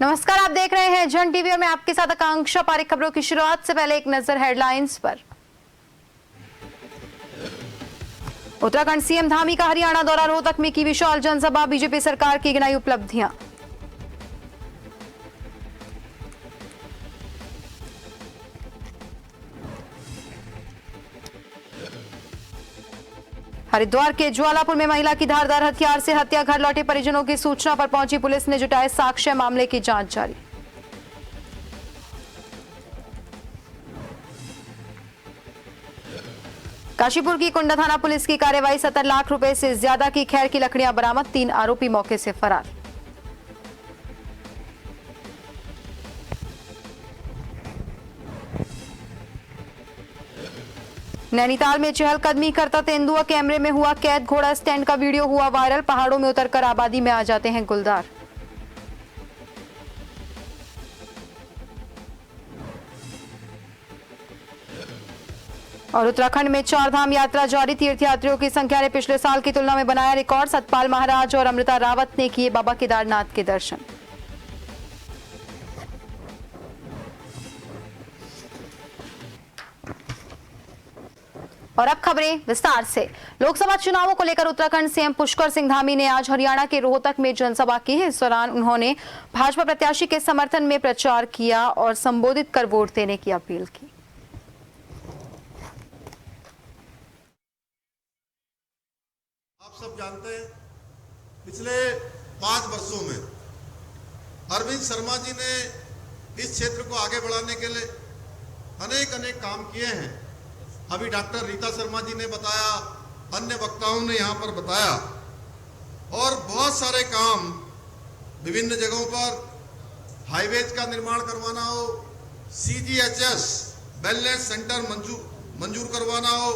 नमस्कार, आप देख रहे हैं जन टीवी और मैं आपके साथ आकांक्षा पारिक। खबरों की शुरुआत से पहले एक नजर हेडलाइंस पर। उत्तराखंड सीएम धामी का हरियाणा दौरा, रोहतक में की विशाल जनसभा, बीजेपी सरकार की गिनाई उपलब्धियां। हरिद्वार के ज्वालापुर में महिला की धारदार हथियार से हत्या, घर लौटे परिजनों की सूचना पर पहुंची पुलिस ने जुटाए साक्ष्य, मामले की जांच जारी। काशीपुर की कुंडा थाना पुलिस की कार्रवाई, 70 लाख रुपए से ज्यादा की खैर की लकड़ियां बरामद, 3 आरोपी मौके से फरार। नैनीताल में चहलकदमी करता तेंदुआ कैमरे में हुआ कैद, घोड़ा स्टैंड का वीडियो हुआ वायरल, पहाड़ों में उतरकर आबादी में आ जाते हैं गुलदार। और उत्तराखंड में 4 धाम यात्रा जारी, तीर्थयात्रियों की संख्या ने पिछले साल की तुलना में बनाया रिकॉर्ड, सतपाल महाराज और अमृता रावत ने किए बाबा केदारनाथ के दर्शन। और अब खबरें विस्तार से। लोकसभा चुनावों को लेकर उत्तराखंड सीएम पुष्कर सिंह धामी ने आज हरियाणा के रोहतक में जनसभा की है। इस दौरान उन्होंने भाजपा प्रत्याशी के समर्थन में प्रचार किया और संबोधित कर वोट देने की अपील की। आप सब जानते हैं, पिछले 5 वर्षों में अरविंद शर्मा जी ने इस क्षेत्र को आगे बढ़ाने के लिए अनेक काम किए हैं। अभी डॉक्टर रीता शर्मा जी ने बताया, अन्य वक्ताओं ने यहाँ पर बताया, और बहुत सारे काम विभिन्न जगहों पर हाईवेज का निर्माण करवाना हो, CGHS वेलनेस सेंटर मंजूर करवाना हो,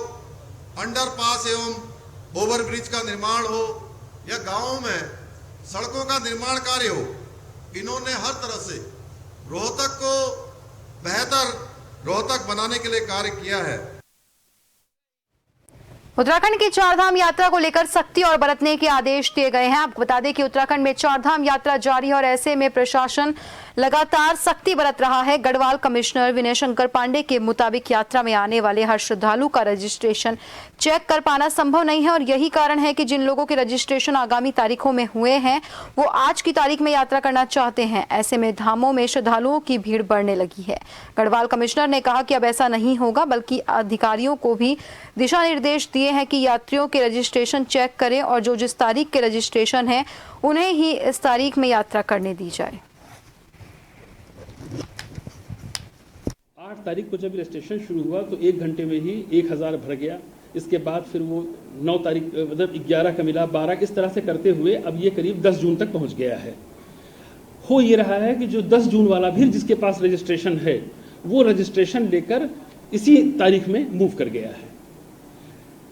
अंडरपास एवं ओवरब्रिज का निर्माण हो, या गांवों में सड़कों का निर्माण कार्य हो, इन्होंने हर तरह से रोहतक को बेहतर रोहतक बनाने के लिए कार्य किया है। उत्तराखंड की 4 धाम यात्रा को लेकर सख्ती और बरतने के आदेश दिए गए हैं। आपको बता दें कि उत्तराखंड में 4 धाम यात्रा जारी है और ऐसे में प्रशासन लगातार सख्ती बरत रहा है। गढ़वाल कमिश्नर विनय शंकर पांडे के मुताबिक यात्रा में आने वाले हर श्रद्धालु का रजिस्ट्रेशन चेक कर पाना संभव नहीं है और यही कारण है कि जिन लोगों के रजिस्ट्रेशन आगामी तारीखों में हुए हैं वो आज की तारीख में यात्रा करना चाहते हैं। ऐसे में धामों में श्रद्धालुओं की भीड़ बढ़ने लगी है। गढ़वाल कमिश्नर ने कहा कि अब ऐसा नहीं होगा, बल्कि अधिकारियों को भी दिशा निर्देश दिए हैं कि यात्रियों के रजिस्ट्रेशन चेक करें और जो जिस तारीख के रजिस्ट्रेशन है उन्हें ही इस तारीख में यात्रा करने दी जाए। 8 तारीख को जब रजिस्ट्रेशन शुरू हुआ तो 1 घंटे में ही 1000 भर गया। इसके बाद फिर वो 9 तारीख मतलब 11 का मिला, 12, इस तरह से करते हुए अब ये करीब 10 जून तक पहुंच गया है। हो ये रहा है कि जो 10 जून वाला भी जिसके पास रजिस्ट्रेशन है वो रजिस्ट्रेशन लेकर इसी तारीख में मूव कर गया है।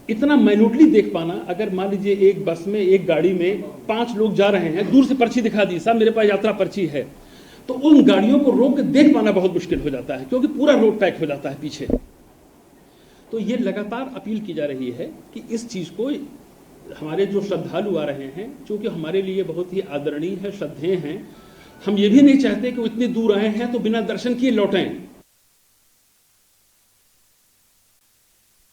इतना माइन्यूटली देख पाना, अगर मान लीजिए एक बस में, एक गाड़ी में 5 लोग जा रहे हैं, दूर से पर्ची दिखा दी, साहब मेरे पास यात्रा पर्ची है, तो उन गाड़ियों को रोक के देख पाना बहुत मुश्किल हो जाता है, क्योंकि पूरा रोड पैक हो जाता है पीछे। तो ये लगातार अपील की जा रही है कि इस चीज को हमारे जो श्रद्धालु आ रहे हैं, क्योंकि हमारे लिए बहुत ही आदरणीय है, श्रद्धेय हैं, हम ये भी नहीं चाहते कि वो इतनी दूर आए हैं तो बिना दर्शन किए लौटें।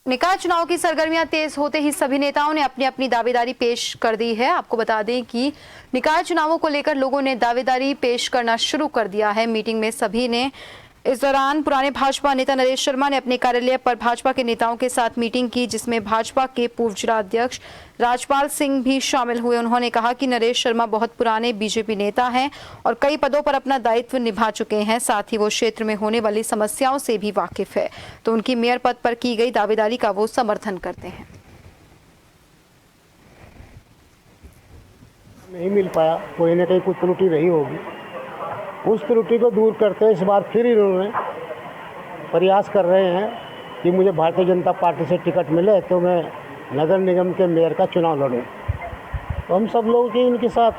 निकाय चुनाव की सरगर्मियां तेज होते ही सभी नेताओं ने अपनी अपनी दावेदारी पेश कर दी है। आपको बता दें कि निकाय चुनावों को लेकर लोगों ने दावेदारी पेश करना शुरू कर दिया है। मीटिंग में सभी ने इस दौरान पुराने भाजपा नेता नरेश शर्मा ने अपने कार्यालय पर भाजपा के नेताओं के साथ मीटिंग की, जिसमें भाजपा के पूर्व जिला अध्यक्ष राजपाल सिंह भी शामिल हुए। उन्होंने कहा कि नरेश शर्मा बहुत पुराने बीजेपी नेता हैं और कई पदों पर अपना दायित्व निभा चुके हैं, साथ ही वो क्षेत्र में होने वाली समस्याओं से भी वाकिफ है, तो उनकी मेयर पद पर की गई दावेदारी का वो समर्थन करते हैं। नहीं मिल पाया, कोई ना कहीं कुछ त्रुटि रही होगी, उस त्रुटि को दूर करते इस बार फिर इन्होंने प्रयास कर रहे हैं कि मुझे भारतीय जनता पार्टी से टिकट मिले तो मैं नगर निगम के मेयर का चुनाव लड़ूं। तो हम सब लोग की उनके साथ,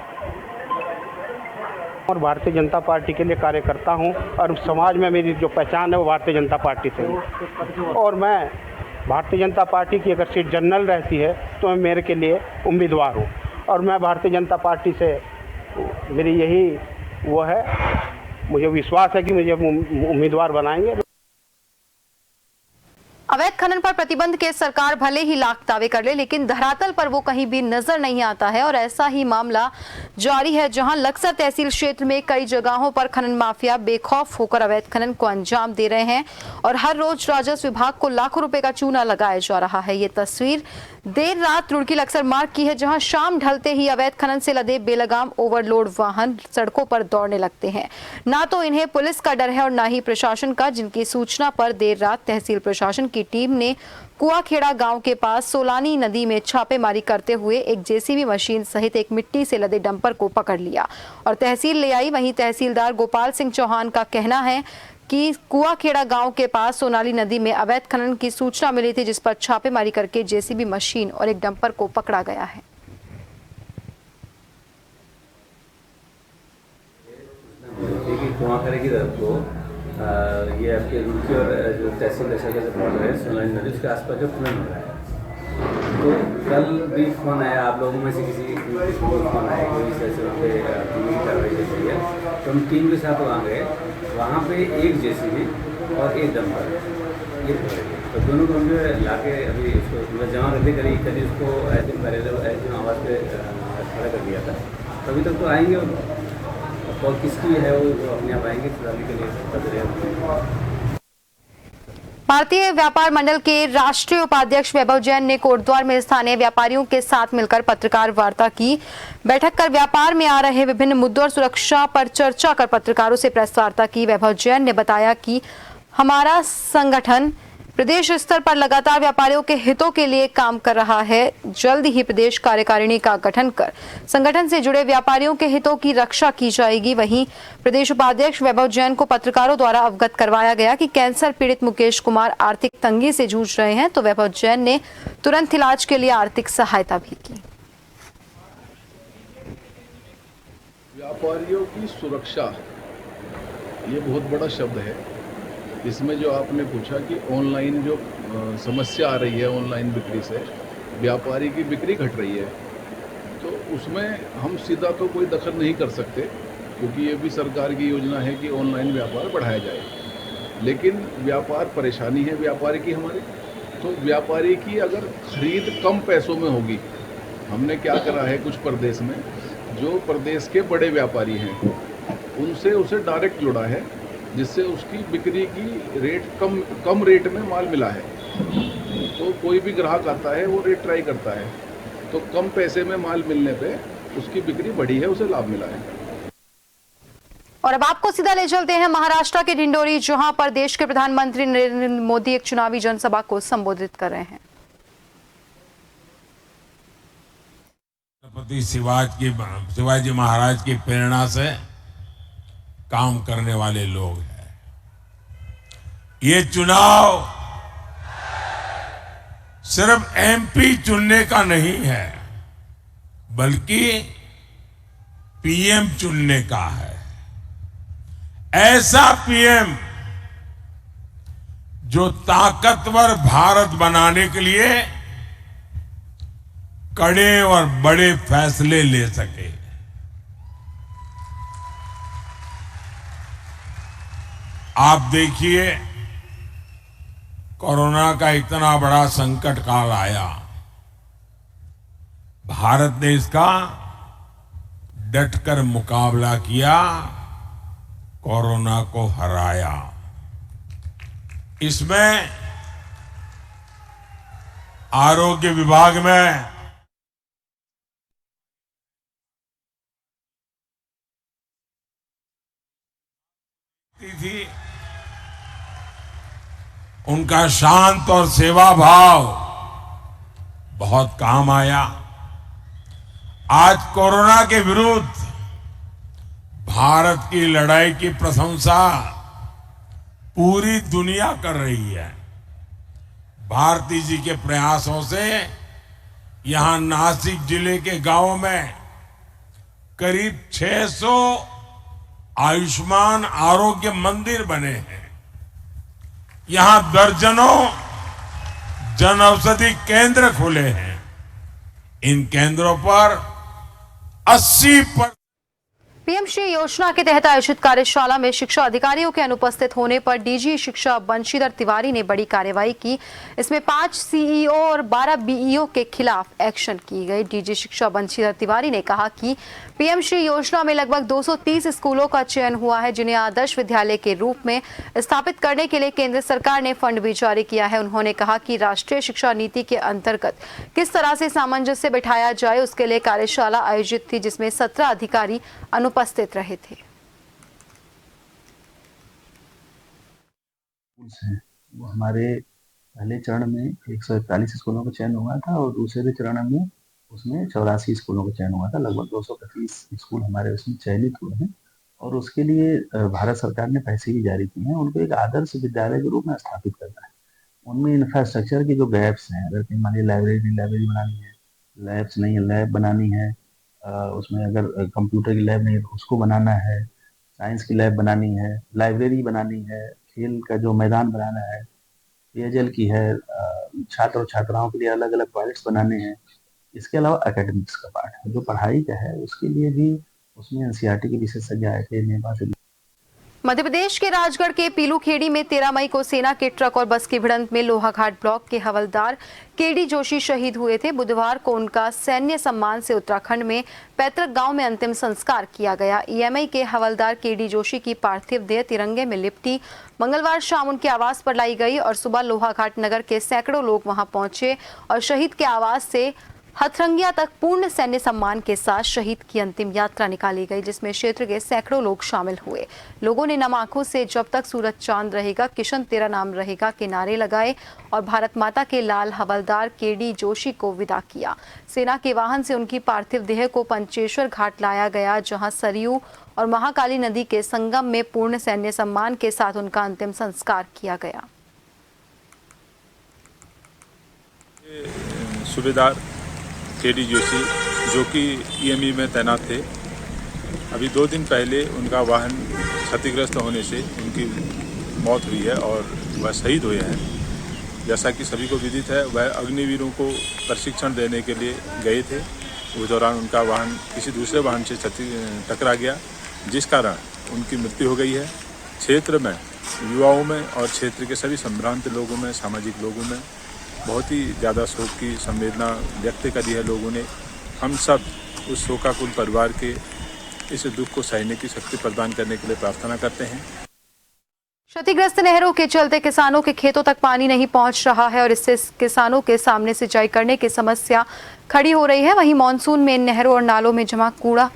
और भारतीय जनता पार्टी के लिए कार्य करता हूं और समाज में मेरी जो पहचान है वो भारतीय जनता पार्टी से है। और मैं भारतीय जनता पार्टी की अगर सीट जनरल रहती है तो मैं मेयर के लिए उम्मीदवार हूं और मैं भारतीय जनता पार्टी से मेरी यही वो है, मुझे विश्वास है कि मुझे उम्मीदवार बनाएंगे। अवैध खनन पर प्रतिबंध के सरकार भले ही लाख दावे कर ले, लेकिन धरातल पर वो कहीं भी नजर नहीं आता है। और ऐसा ही मामला जारी है जहां लक्सर तहसील क्षेत्र में कई जगहों पर खनन माफिया बेखौफ होकर अवैध खनन को अंजाम दे रहे हैं और हर रोज राजस्व विभाग को लाखों रुपए का चूना लगाया जा रहा है। ये तस्वीर देर रात रुड़की लक्सर मार्ग की है, जहां शाम ढलते ही अवैध खनन से लदे बेलगाम ओवरलोड वाहन सड़कों पर दौड़ने लगते हैं। ना तो इन्हें पुलिस का डर है और ना ही प्रशासन का, जिनकी सूचना पर देर रात तहसील प्रशासन की टीम ने कुआखेड़ा गांव के पास सोलानी नदी में छापेमारी करते हुए एक जेसीबी मशीन सहित एक मिट्टी से लदे डंपर को पकड़ लिया और तहसील ले आई। वहीं तहसीलदार गोपाल सिंह चौहान का कहना है कि कुआखेड़ा गांव के पास सोनाली नदी में अवैध खनन की सूचना मिली थी, जिस पर छापेमारी करके जेसीबी मशीन और एक डंपर को पकड़ा गया है। कुआखेड़ा की तरफ को ये आपके रुड़की और जो तहसील दशहरा से बॉर्डर है सोनाली नदी, उसके आसपास जो खनन हो रहा है, तो कल भी फोन आया आप लोगों में से किसी को फोन आया कि इस ऐसे पे कार्रवाई चल रही है, तो हम टीम के साथ वहाँ गए। वहाँ पे एक जेसीबी और एक डंपर ये तो दोनों को हम जो ला के अभी उसको मतलब जमा करके कभी उसको ऐसे पहले आवाज़ पे खड़ा कर दिया था। अभी तक तो आएंगे और किसकी है वो अपने आप आएंगे फिलहाल के लिए। भारतीय व्यापार मंडल के राष्ट्रीय उपाध्यक्ष वैभव जैन ने कोटद्वार में स्थानीय व्यापारियों के साथ मिलकर पत्रकार वार्ता की। बैठक कर व्यापार में आ रहे विभिन्न मुद्दों और सुरक्षा पर चर्चा कर पत्रकारों से प्रेस वार्ता की। वैभव जैन ने बताया कि हमारा संगठन प्रदेश स्तर पर लगातार व्यापारियों के हितों के लिए काम कर रहा है। जल्द ही प्रदेश कार्यकारिणी का गठन कर संगठन से जुड़े व्यापारियों के हितों की रक्षा की जाएगी। वहीं प्रदेश उपाध्यक्ष वैभव जैन को पत्रकारों द्वारा अवगत करवाया गया कि कैंसर पीड़ित मुकेश कुमार आर्थिक तंगी से जूझ रहे हैं, तो वैभव जैन ने तुरंत इलाज के लिए आर्थिक सहायता भी की। व्यापारियों की सुरक्षा ये बहुत बड़ा शब्द है। इसमें जो आपने पूछा कि ऑनलाइन जो समस्या आ रही है, ऑनलाइन बिक्री से व्यापारी की बिक्री घट रही है, तो उसमें हम सीधा तो कोई दखल नहीं कर सकते, क्योंकि ये भी सरकार की योजना है कि ऑनलाइन व्यापार बढ़ाया जाए। लेकिन व्यापार परेशानी है व्यापारी की हमारी, तो व्यापारी की अगर खरीद कम पैसों में होगी, हमने क्या करा है कुछ प्रदेश में जो प्रदेश के बड़े व्यापारी हैं उनसे उसे डायरेक्ट जुड़ा है, जिससे उसकी बिक्री की रेट कम रेट में माल मिला है। तो कोई भी ग्राहक आता है वो रेट ट्राई करता है, तो कम पैसे में माल मिलने पे उसकी बिक्री बढ़ी है, उसे लाभ मिला है। और अब आपको सीधा ले चलते हैं महाराष्ट्र के ढिंडोरी, जहां पर देश के प्रधानमंत्री नरेंद्र मोदी एक चुनावी जनसभा को संबोधित कर रहे हैं। छत्रपति शिवाजी महाराज की प्रेरणा से काम करने वाले लोग हैं। ये चुनाव सिर्फ एमपी चुनने का नहीं है, बल्कि पीएम चुनने का है। ऐसा पीएम जो ताकतवर भारत बनाने के लिए कड़े और बड़े फैसले ले सके। आप देखिए, कोरोना का इतना बड़ा संकट काल आया, भारत ने इसका डटकर मुकाबला किया, कोरोना को हराया। इसमें आरोग्य विभाग में थी, उनका शांत और सेवा भाव बहुत काम आया। आज कोरोना के विरुद्ध भारत की लड़ाई की प्रशंसा पूरी दुनिया कर रही है। भारती जी के प्रयासों से यहां नासिक जिले के गांवों में करीब 600 आयुष्मान आरोग्य मंदिर बने हैं। यहां दर्जनों जन औषधि केंद्र खुले हैं। इन केंद्रों पर 80% पीएम श्री योजना के तहत आयोजित कार्यशाला में शिक्षा अधिकारियों के अनुपस्थित होने पर डीजी शिक्षा बंशीधर तिवारी ने बड़ी कार्रवाई की। इसमें 5 सीईओ और 12 बीईओ के खिलाफ एक्शन की गई। डीजी शिक्षा बंशीधर तिवारी ने कहा कि पीएम श्री योजना में लगभग 230 स्कूलों का चयन हुआ है, जिन्हें आदर्श विद्यालय के रूप में स्थापित करने के लिए केंद्र सरकार ने फंड भी जारी किया है। उन्होंने कहा कि राष्ट्रीय शिक्षा नीति के अंतर्गत किस तरह से सामंजस्य बिठाया जाए, उसके लिए कार्यशाला आयोजित थी, जिसमें 17 अधिकारी अनुपस्थित रहे थे। वो हमारे पहले चरण में 141 स्कूलों का चयन हुआ था और दूसरे चरण में उसमें 84 स्कूलों का चयन हुआ था। लगभग 225 स्कूल हमारे उसमें चयनित हुए हैं और उसके लिए भारत सरकार ने पैसे भी जारी किए हैं। उनको एक आदर्श विद्यालय के रूप में स्थापित करना है। उनमें इंफ्रास्ट्रक्चर की जो गैप्स हैं, अगर कहीं मान लीजिए लाइब्रेरी बनानी है, लैब्स नहीं है, लैब बनानी है, उसमें अगर कंप्यूटर की लैब नहीं है तो उसको बनाना है, साइंस की लैब बनानी है, लाइब्रेरी बनानी है, खेल का जो मैदान बनाना है, पेयजल की है, छात्र और छात्राओं के लिए अलग अलग टॉयलेट्स बनाने हैं। इसके अलावा एकेडमिक्स का पार्ट है, जो पढ़ाई का है उसके लिए भी उसमें एनसीईआरटी के विशेषज्ञ आए थे नेपाल से। मध्य प्रदेश के राजगढ़ के पीलूखेड़ी में 13 मई को सेना के ट्रक और बस की भिड़ंत में लोहाघाट ब्लॉक के हवलदार केडी जोशी शहीद हुए थे। बुधवार को उनका सैन्य सम्मान से उत्तराखंड में पैतृक गांव में अंतिम संस्कार किया गया। ईएमआई के हवलदार केडी जोशी की पार्थिव देह तिरंगे में लिपटी मंगलवार शाम उनके आवास पर लाई गई और सुबह लोहाघाट नगर के सैकड़ों लोग वहां पहुंचे और शहीद के आवास से हथरंगिया तक पूर्ण सैन्य सम्मान के साथ शहीद की अंतिम यात्रा निकाली गई, जिसमें क्षेत्र के सैकड़ों लोग शामिल हुए। लोगों ने नम आंखों से जब तक सूरज चांद रहेगा, किशन तेरा नाम रहेगा के नारे लगाए और भारत माता के लाल हवलदार केडी जोशी को विदा किया। सेना के वाहन से उनकी पार्थिव देह को पंचेश्वर घाट लाया गया, जहां सरयू और महाकाली नदी के संगम में पूर्ण सैन्य सम्मान के साथ उनका अंतिम संस्कार किया गया। सूबेदार केडी जोशी जो कि ईएमई में तैनात थे, अभी 2 दिन पहले उनका वाहन क्षतिग्रस्त होने से उनकी मौत हुई है और वह शहीद हुए हैं। जैसा कि सभी को विदित है, वह अग्निवीरों को प्रशिक्षण देने के लिए गए थे। उस दौरान उनका वाहन किसी दूसरे वाहन से टकरा गया, जिस कारण उनकी मृत्यु हो गई है। क्षेत्र में युवाओं में और क्षेत्र के सभी संभ्रांत लोगों में, सामाजिक लोगों में बहुत ही ज़्यादा शोक की संवेदना व्यक्त करी है लोगों ने। हम सब उस शोकाकुल परिवार के इस दुख को सहने की शक्ति प्रदान करने के लिए प्रार्थना करते हैं। क्षतिग्रस्त नहरों के चलते किसानों के खेतों तक पानी नहीं पहुंच रहा है और इससे किसानों के सामने सिंचाई करने की समस्या खड़ी हो रही है। वहीं मानसून में इन नहरों और नालों में जमा कूड़ा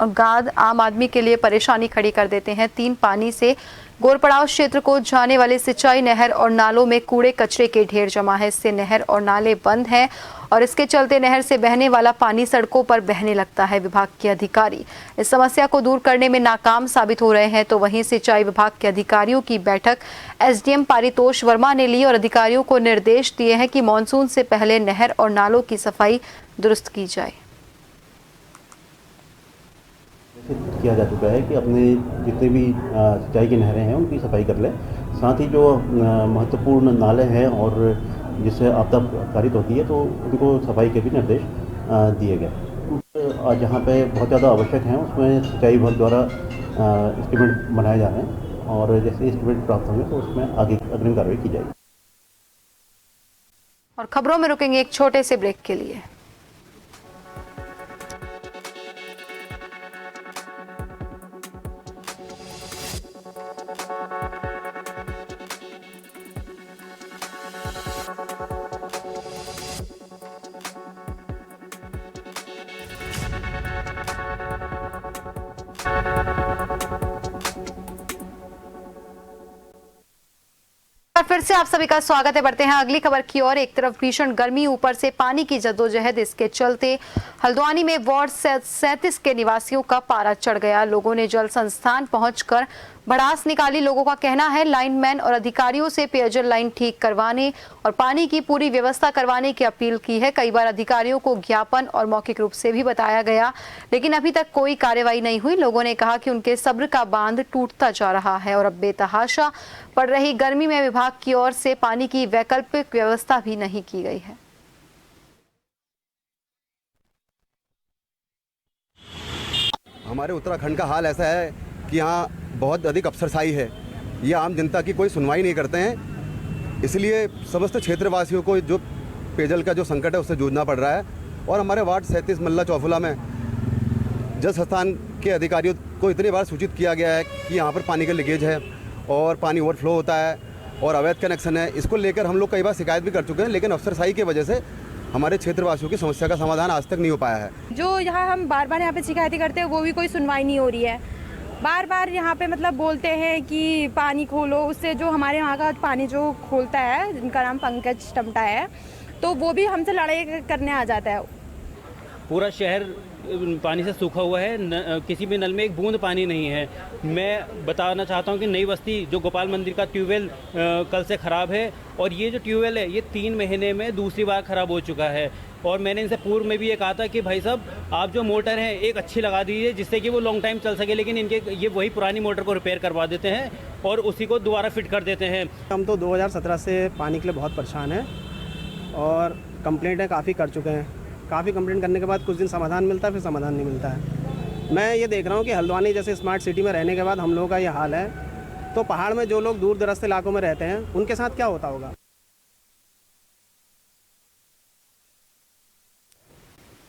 और गाद आम आदमी के लिए परेशानी खड़ी कर देते हैं। 3 पानी से गोरपड़ाव क्षेत्र को जाने वाले सिंचाई नहर और नालों में कूड़े कचरे के ढेर जमा है। इससे नहर और नाले बंद हैं और इसके चलते नहर से बहने वाला पानी सड़कों पर बहने लगता है। विभाग के अधिकारी इस समस्या को दूर करने में नाकाम साबित हो रहे हैं। तो वहीं सिंचाई विभाग के अधिकारियों की बैठक एसडीएम पारितोष वर्मा ने ली और अधिकारियों को निर्देश दिए हैं कि मानसून से पहले नहर और नालों की सफाई दुरुस्त की जाए। किया जा चुका है कि अपने जितने भी सिंचाई की नहरें हैं उनकी सफाई कर लें। साथ ही जो महत्वपूर्ण नाले हैं और जिससे आपदा कारित होती है तो उनको सफाई के भी निर्देश दिए गए। जहाँ पे बहुत ज़्यादा आवश्यक हैं उसमें सिंचाई विभाग द्वारा एस्टीमेट बनाए जा रहे हैं और जैसे एस्टीमेट प्राप्त होंगे तो उसमें आगे अग्रिम कार्रवाई की जाएगी। और खबरों में रुकेंगे एक छोटे से ब्रेक के लिए। फिर से आप सभी का स्वागत है। बढ़ते हैं अगली खबर की ओर। एक तरफ भीषण गर्मी, ऊपर से पानी की जद्दोजहद। इसके चलते हल्द्वानी में वार्ड 37 के निवासियों का पारा चढ़ गया। लोगों ने जल संस्थान पहुंचकर भड़ास निकाली। लोगों का कहना है लाइनमैन और अधिकारियों से पेयजल लाइन ठीक करवाने और पानी की पूरी व्यवस्था करवाने की अपील की है। कई बार अधिकारियों को ज्ञापन और मौखिक रूप से भी बताया गया, लेकिन अभी तक कोई कार्रवाई नहीं हुई। लोगों ने कहा कि उनके सब्र का बांध टूटता जा रहा है और अब बेतहाशा पड़ रही गर्मी में विभाग की ओर से पानी की वैकल्पिक व्यवस्था भी नहीं की गई है। हमारे उत्तराखंड का हाल ऐसा है कि यहाँ बहुत अधिक अफसरशाही है। ये आम जनता की कोई सुनवाई नहीं करते हैं, इसलिए समस्त क्षेत्रवासियों को जो पेयजल का जो संकट है उससे जूझना पड़ रहा है। और हमारे वार्ड 37 मल्ला चौफुला में जल संस्थान के अधिकारियों को इतनी बार सूचित किया गया है कि यहाँ पर पानी का लीकेज है और पानी ओवरफ्लो होता है और अवैध कनेक्शन है। इसको लेकर हम लोग कई बार शिकायत भी कर चुके हैं, लेकिन अफसरशाही की वजह से हमारे क्षेत्रवासियों की समस्या का समाधान आज तक नहीं हो पाया है। जो यहाँ हम बार बार यहाँ पे शिकायतें करते हैं वो भी कोई सुनवाई नहीं हो रही है। बार बार यहाँ पे मतलब बोलते हैं कि पानी खोलो, उससे जो हमारे यहाँ का पानी जो खोलता है, जिनका नाम पंकज टमटा है, तो वो भी हमसे लड़ाई करने आ जाता है। पूरा शहर पानी से सूखा हुआ है, किसी भी नल में एक बूंद पानी नहीं है। मैं बताना चाहता हूँ कि नई बस्ती जो गोपाल मंदिर का ट्यूबवेल कल से ख़राब है और ये जो ट्यूबवेल है ये 3 महीने में दूसरी बार ख़राब हो चुका है। और मैंने इनसे पूर्व में भी ये कहा था कि भाई साहब आप जो मोटर है एक अच्छी लगा दीजिए जिससे कि वो लॉन्ग टाइम चल सके, लेकिन इनके ये वही पुरानी मोटर को रिपेयर करवा देते हैं और उसी को दोबारा फिट कर देते हैं। हम तो 2017 से पानी के लिए बहुत परेशान हैं और कंप्लेंटें काफ़ी कर चुके हैं। काफ़ी कंप्लेंट करने के बाद कुछ दिन समाधान मिलता है, फिर समाधान नहीं मिलता है। मैं ये देख रहा हूँ कि हल्द्वानी जैसे स्मार्ट सिटी में रहने के बाद हम लोगों का ये हाल है, तो पहाड़ में जो लोग दूर दराज इलाकों में रहते हैं उनके साथ क्या होता होगा।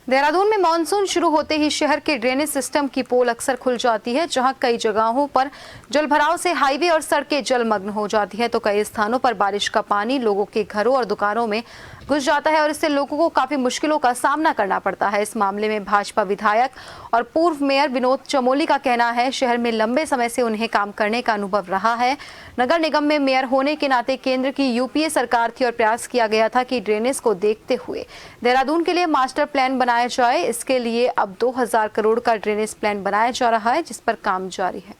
देहरादून में मानसून शुरू होते ही शहर के ड्रेनेज सिस्टम की पोल अक्सर खुल जाती है, जहां कई जगहों पर जलभराव से हाईवे और सड़कें जलमग्न हो जाती हैं, तो कई स्थानों पर बारिश का पानी लोगों के घरों और दुकानों में घुस जाता है और इससे लोगों को काफी मुश्किलों का सामना करना पड़ता है। इस मामले में भाजपा विधायक और पूर्व मेयर विनोद चमोली का कहना है, शहर में लंबे समय से उन्हें काम करने का अनुभव रहा है। नगर निगम में मेयर होने के नाते केंद्र की यूपीए सरकार थी और प्रयास किया गया था कि ड्रेनेज को देखते हुए देहरादून के लिए मास्टर प्लान बनाया जाए। इसके लिए अब 2000 करोड़ का ड्रेनेज प्लान बनाया जा रहा है, जिस पर काम जारी है।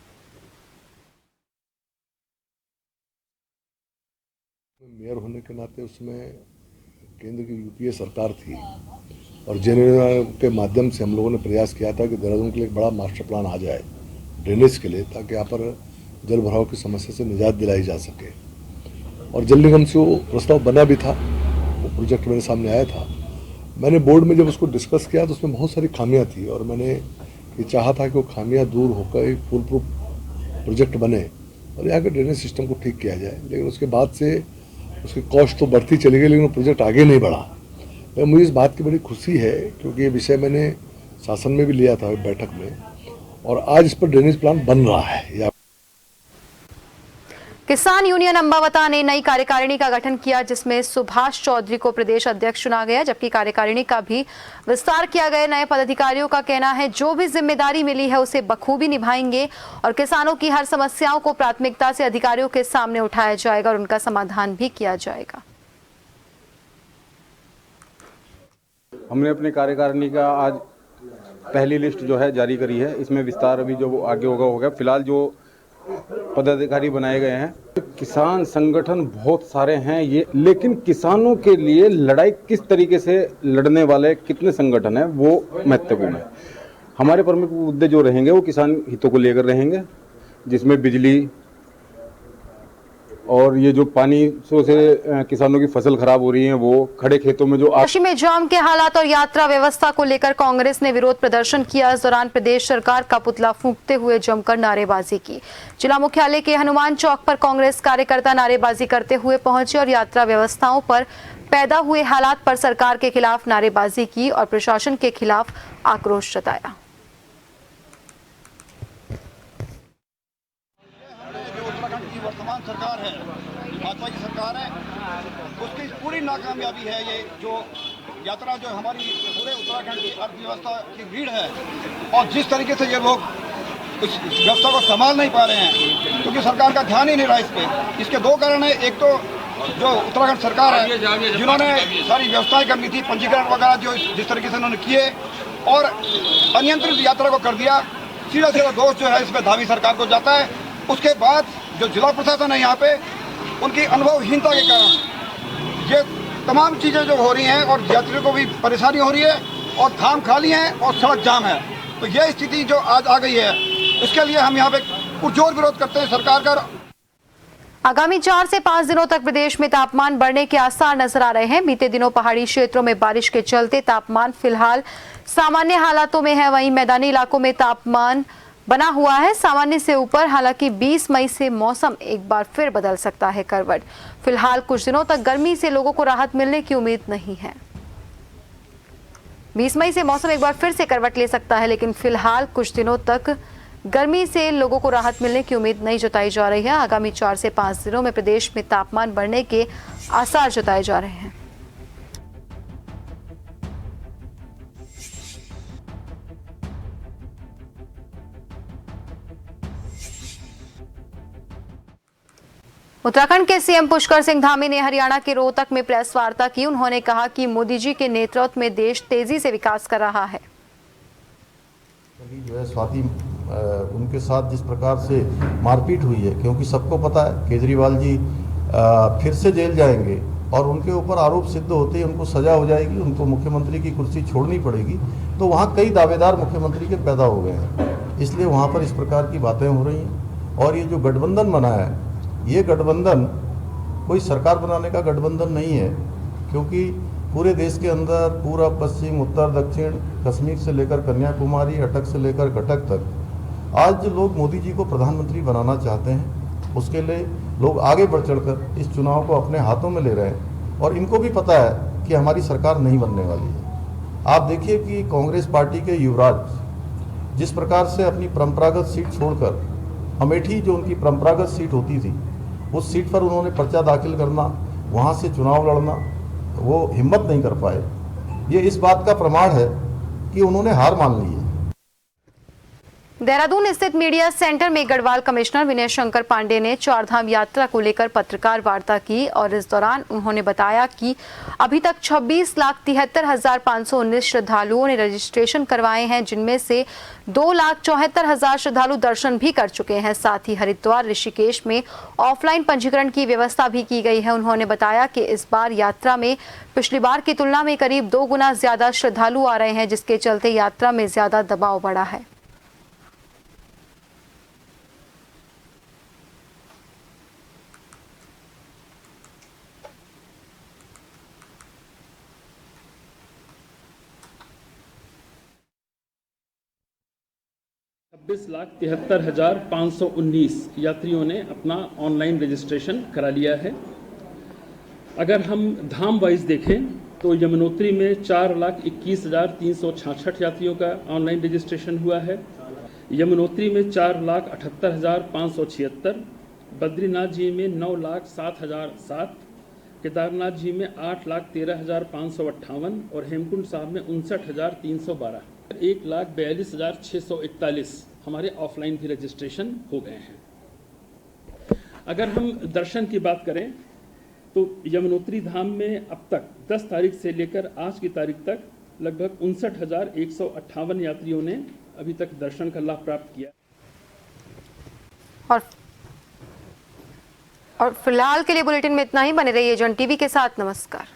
मेयर होने के नाते उसमें केंद्र की यूपीए सरकार थी और जेनेरल के माध्यम से हम लोगों ने प्रयास किया था कि देहरादून के लिए एक बड़ा मास्टर प्लान आ जाए ड्रेनेज के लिए, ताकि यहाँ पर जल भराव की समस्या से निजात दिलाई जा सके। और जल निगम से वो प्रस्ताव बना भी था, वो प्रोजेक्ट मेरे सामने आया था। मैंने बोर्ड में जब उसको डिस्कस किया तो उसमें बहुत सारी खामियां थी और मैंने ये चाहा था कि वो खामियां दूर होकर एक फुल प्रूफ प्रोजेक्ट बने और यहाँ के ड्रेनेज सिस्टम को ठीक किया जाए। लेकिन उसके बाद से उसकी कॉस्ट तो बढ़ती चली गई, लेकिन वो प्रोजेक्ट आगे नहीं बढ़ा। लेकिन मुझे इस बात की बड़ी खुशी है क्योंकि ये विषय मैंने शासन में भी लिया था बैठक में और आज इस पर ड्रेनेज प्लान बन रहा है। किसान यूनियन अंबावता ने नई कार्यकारिणी का गठन किया, जिसमें सुभाष चौधरी को प्रदेश अध्यक्ष चुना गया, जबकि कार्यकारिणी का भी विस्तार किया गया। नए पदाधिकारियों का कहना है जो भी जिम्मेदारी मिली है उसे बखूबी निभाएंगे और किसानों की हर समस्याओं को प्राथमिकता से अधिकारियों के सामने उठाया जाएगा और उनका समाधान भी किया जाएगा। हमने अपने कार्यकारिणी का आज पहली लिस्ट जो है जारी करी है। इसमें विस्तार अभी जो आगे होगा। फिलहाल जो पदाधिकारी बनाए गए हैं, किसान संगठन बहुत सारे हैं ये, लेकिन किसानों के लिए लड़ाई किस तरीके से लड़ने वाले कितने संगठन हैं वो महत्वपूर्ण है। हमारे प्रमुख मुद्दे जो रहेंगे वो किसान हितों को लेकर रहेंगे, जिसमें बिजली और ये जो पानी से किसानों की फसल खराब हो रही है, वो खड़े खेतों में जो काशी में जाम के हालात और यात्रा व्यवस्था को लेकर कांग्रेस ने विरोध प्रदर्शन किया। इस दौरान प्रदेश सरकार का पुतला फूंकते हुए जमकर नारेबाजी की। जिला मुख्यालय के हनुमान चौक पर कांग्रेस कार्यकर्ता नारेबाजी करते हुए पहुंचे और यात्रा व्यवस्थाओं पर पैदा हुए हालात पर सरकार के खिलाफ नारेबाजी की और प्रशासन के खिलाफ आक्रोश जताया। वर्तमान सरकार है, भाजपा की सरकार है, उसकी पूरी नाकामयाबी है। ये जो यात्रा जो हमारी पूरे उत्तराखंड की अर्थव्यवस्था की भीड़ है और जिस तरीके से ये लोग इस व्यवस्था को संभाल नहीं पा रहे हैं क्योंकि सरकार का ध्यान ही नहीं रहा इस पर। इसके दो कारण है। एक तो जो उत्तराखंड सरकार है जिन्होंने सारी व्यवस्थाएं करनी थी, पंजीकरण वगैरह जो जिस तरीके से उन्होंने किए और अनियंत्रित यात्रा को कर दिया। सीधा सीधा दोष जो है इसमें धावी सरकार को जाता है। उसके बाद जो जिला प्रशासन है यहाँ पे, उनकी अनुभवहीनता के कारण ये तमाम चीज़ें जो हो रही हैं और यात्रियों को भी परेशानी हो रही है और धाम खाली हैं और सड़क जाम है। तो ये स्थिति जो आज आ गई है, इसके लिए हम यहाँ पे पुरजोर विरोध करते हैं सरकार का। आगामी 4 से 5 दिनों तक प्रदेश में तापमान बढ़ने के आसार नजर आ रहे हैं। बीते दिनों पहाड़ी क्षेत्रों में बारिश के चलते तापमान फिलहाल सामान्य हालातों में है, वहीं मैदानी इलाकों में तापमान बना हुआ है सामान्य से ऊपर। हालांकि 20 मई से मौसम एक बार फिर बदल सकता है करवट। फिलहाल कुछ दिनों तक गर्मी से लोगों को राहत मिलने की उम्मीद नहीं है। 20 मई से मौसम एक बार फिर से करवट ले सकता है, लेकिन फिलहाल कुछ दिनों तक गर्मी से लोगों को राहत मिलने की उम्मीद नहीं जताई जा रही है। आगामी 4 से 5 दिनों में प्रदेश में तापमान बढ़ने के आसार जताए जा रहे हैं। उत्तराखंड के सीएम पुष्कर सिंह धामी ने हरियाणा के रोहतक में प्रेस वार्ता की। उन्होंने कहा कि मोदी जी के नेतृत्व में देश तेजी से विकास कर रहा है। जो है स्वाति उनके साथ जिस प्रकार से मारपीट हुई है, क्योंकि सबको पता है केजरीवाल जी फिर से जेल जाएंगे और उनके ऊपर आरोप सिद्ध होते ही उनको सजा हो जाएगी, उनको मुख्यमंत्री की कुर्सी छोड़नी पड़ेगी। तो वहाँ कई दावेदार मुख्यमंत्री के पैदा हो गए हैं, इसलिए वहाँ पर इस प्रकार की बातें हो रही हैं। और ये जो गठबंधन बना है, ये गठबंधन कोई सरकार बनाने का गठबंधन नहीं है, क्योंकि पूरे देश के अंदर पूरब, पश्चिम, उत्तर, दक्षिण, कश्मीर से लेकर कन्याकुमारी, अटक से लेकर कटक तक आज लोग मोदी जी को प्रधानमंत्री बनाना चाहते हैं। उसके लिए लोग आगे बढ़ चढ़कर इस चुनाव को अपने हाथों में ले रहे हैं और इनको भी पता है कि हमारी सरकार नहीं बनने वाली है। आप देखिए कि कांग्रेस पार्टी के युवराज जिस प्रकार से अपनी परंपरागत सीट छोड़कर अमेठी, जो उनकी परंपरागत सीट होती थी, उस सीट पर उन्होंने पर्चा दाखिल करना, वहाँ से चुनाव लड़ना, वो हिम्मत नहीं कर पाए। ये इस बात का प्रमाण है कि उन्होंने हार मान ली है। देहरादून स्थित मीडिया सेंटर में गढ़वाल कमिश्नर विनय शंकर पांडे ने चारधाम यात्रा को लेकर पत्रकार वार्ता की और इस दौरान उन्होंने बताया कि अभी तक 26,73,519 श्रद्धालुओं ने रजिस्ट्रेशन करवाए हैं, जिनमें से 2,74,000 श्रद्धालु दर्शन भी कर चुके हैं। साथ ही हरिद्वार, ऋषिकेश में ऑफलाइन पंजीकरण की व्यवस्था भी की गई है। उन्होंने बताया कि इस बार यात्रा में पिछली बार की तुलना में करीब 2 गुना ज्यादा श्रद्धालु आ रहे हैं, जिसके चलते यात्रा में ज्यादा दबाव बढ़ा है। छब्बीस 73,519 यात्रियों ने अपना ऑनलाइन रजिस्ट्रेशन करा लिया है। अगर हम धाम वाइज देखें तो यमुनोत्री में 4,21,366 यात्रियों का ऑनलाइन रजिस्ट्रेशन हुआ है। यमुनोत्री में 4,78,576, बद्रीनाथ जी में 9,07,007, केदारनाथ जी में 8,13,558 और हेमकुंड साहब में 59,312। 1,42,641 हमारे ऑफलाइन भी रजिस्ट्रेशन हो गए हैं। अगर हम दर्शन की बात करें तो यमुनोत्री धाम में अब तक 10 तारीख से लेकर आज की तारीख तक लगभग 59,158 यात्रियों ने अभी तक दर्शन का लाभ प्राप्त किया। और फिलहाल के लिए बुलेटिन में इतना ही। बने रहिए जन टीवी के साथ। नमस्कार।